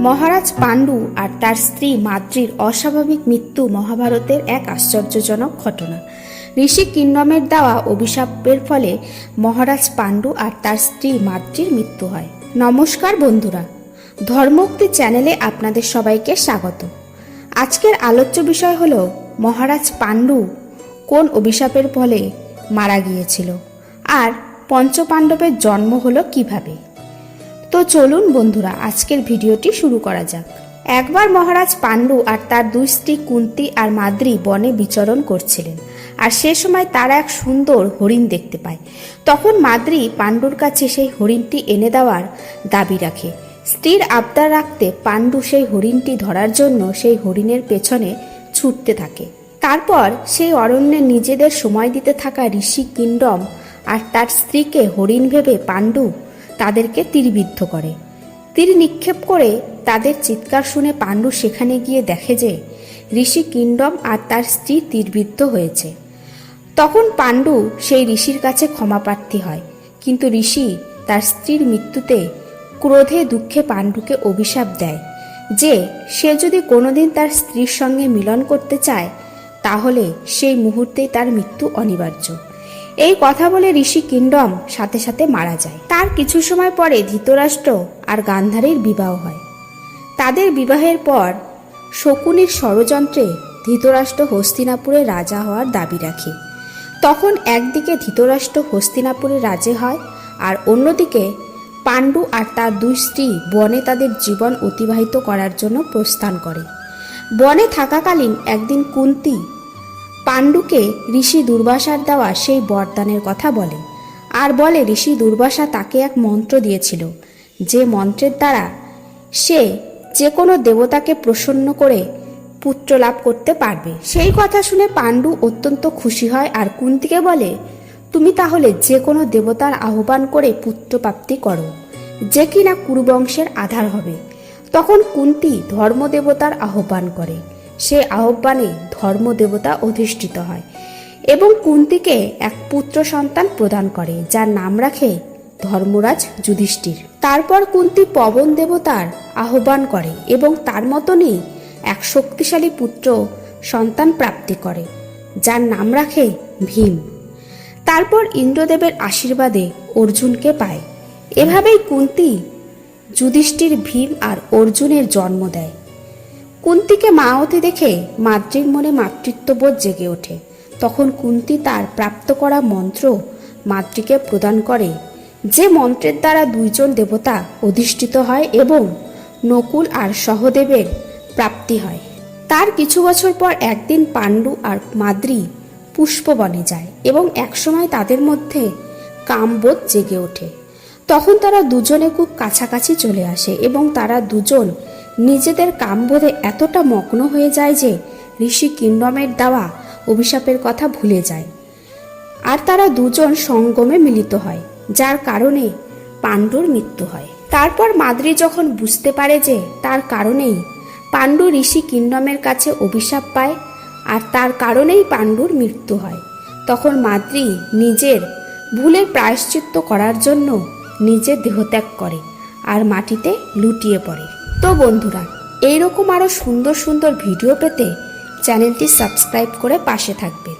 মহারাজ পাণ্ডু আর তার স্ত্রী মাদ্রির অস্বাভাবিক মৃত্যু মহাভারতের এক আশ্চর্যজনক ঘটনা। ঋষি কিংডমের দেওয়া অভিশাপের ফলে মহারাজ পাণ্ডু আর তার স্ত্রী মাদ্রির মৃত্যু হয়। নমস্কার বন্ধুরা, ধর্মোক্তি চ্যানেলে আপনাদের সবাইকে স্বাগত। আজকের আলোচ্য বিষয় হল মহারাজ পাণ্ডু কোন অভিশাপের ফলে মারা গিয়েছিল আর পঞ্চপাণ্ডবের জন্ম হলো কিভাবে। তো চলুন বন্ধুরা, আজকের ভিডিওটি শুরু করা যাক। একবার মহারাজ পাণ্ডু আর তার দুই স্ত্রী কুন্তী আর মাদ্রি বনে বিচরণ করছিলেন, আর সে সময় তারা এক সুন্দর হরিণ দেখতে পায়। তখন মাদ্রি পাণ্ডুর কাছে সেই হরিণটি এনে দেওয়ার দাবি রাখে। স্ত্রীর আবদার রাখতে পাণ্ডু সেই হরিণটি ধরার জন্য সেই হরিণের পেছনে ছুটতে থাকে। তারপর সেই অরণ্যে নিজেদের সময় দিতে থাকা ঋষি কিংডম আর তার স্ত্রীকে হরিণ ভেবে পাণ্ডু তাদেরকে তীরবিদ্ধ করে। তীর নিক্ষেপ করে তাদের চিৎকার শুনে পাণ্ডু সেখানে গিয়ে দেখে যে ঋষি কিংডম আর তার স্ত্রী তীরবিদ্ধ হয়েছে। তখন পাণ্ডু সেই ঋষির কাছে ক্ষমাপ্রার্থী হয়, কিন্তু ঋষি তার স্ত্রীর মৃত্যুতে ক্রোধে দুঃখে পাণ্ডুকে অভিশাপ দেয় যে সে যদি কোনোদিন তার স্ত্রীর সঙ্গে মিলন করতে চায় তাহলে সেই মুহূর্তেই তার মৃত্যু অনিবার্য। এই কথা বলে ঋষি কিংডম সাথে সাথে মারা যায়। তার কিছু সময় পরে ধৃতরাষ্ট্র আর গান্ধারীর বিবাহ হয়। তাদের বিবাহের পর শকুনির ষড়যন্ত্রে ধৃতরাষ্ট্র হস্তিনাপুরে রাজা হওয়ার দাবি রাখে। তখন একদিকে ধৃতরাষ্ট্র হস্তিনাপুরে রাজা হয় আর অন্যদিকে পাণ্ডু আর তার দুই স্ত্রী বনে তাদের জীবন অতিবাহিত করার জন্য প্রস্থান করে। বনে থাকাকালীন একদিন কুন্তী পাণ্ডুকে ঋষি দুর্বাসার দেওয়া সেই বরদানের কথা বলে, আর বলে ঋষি দুর্বাসা তাকে এক মন্ত্র দিয়েছিল যে মন্ত্রের দ্বারা সে যে কোনো দেবতাকে প্রসন্ন করে পুত্র লাভ করতে পারবে। সেই কথা শুনে পাণ্ডু অত্যন্ত খুশি হয় আর কুন্তীকে বলে, তুমি তাহলে যে কোনো দেবতার আহ্বান করে পুত্র প্রাপ্তি করো, যে কিনা কুরুবংশের আধার হবে। তখন কুন্তী ধর্মদেবতার আহ্বান করে। সে আহ্বানে ধর্মদেবতা অধিষ্ঠিত হয় এবং কুন্তীকে এক পুত্র সন্তান প্রদান করে, যার নাম রাখে ধর্মরাজ যুধিষ্ঠির। তারপর কুন্তী পবন দেবতার আহ্বান করে এবং তার মতনই এক শক্তিশালী পুত্র সন্তান প্রাপ্তি করে, যার নাম রাখে ভীম। তারপর ইন্দ্রদেবের আশীর্বাদে অর্জুনকে পায়। এভাবেই কুন্তী যুধিষ্ঠির, ভীম আর অর্জুনের জন্ম দেয়। কুন্তীকে মা হতে দেখে মাদ্রির মনে মাতৃত্ববোধ জেগে ওঠে। তখন কুন্তী তার প্রাপ্ত করা মন্ত্র মাদ্রিকে প্রদান করে, যে মন্ত্রের দ্বারা দুইজন দেবতা অধিষ্ঠিত হয় এবং নকুল আর সহদেবের প্রাপ্তি হয়। তার কিছু বছর পর একদিন পাণ্ডু আর মাদ্রি পুষ্পবনে যায় এবং একসময় তাদের মধ্যে কামবোধ জেগে ওঠে। তখন তারা দুজনে খুব কাছাকাছি চলে আসে এবং তারা দুজন নিজেদের কামবোধে এতটা মগ্ন হয়ে যায় যে ঋষি কিংডমের দেওয়া অভিশাপের কথা ভুলে যায়, আর তারা দুজন সঙ্গমে মিলিত হয়, যার কারণে পাণ্ডুর মৃত্যু হয়। তারপর মাদ্রি যখন বুঝতে পারে যে তার কারণেই পাণ্ডু ঋষি কিংডমের কাছে অভিশাপ পায় আর তার কারণেই পাণ্ডুর মৃত্যু হয়, তখন মাদ্রি নিজের ভুলের প্রায়শ্চিত্ত করার জন্য নিজের দেহত্যাগ করে আর মাটিতে লুটিয়ে পড়ে। তো বন্ধুরা, এইরকম আরও সুন্দর সুন্দর ভিডিও পেতে চ্যানেলটি সাবস্ক্রাইব করে পাশে থাকবে।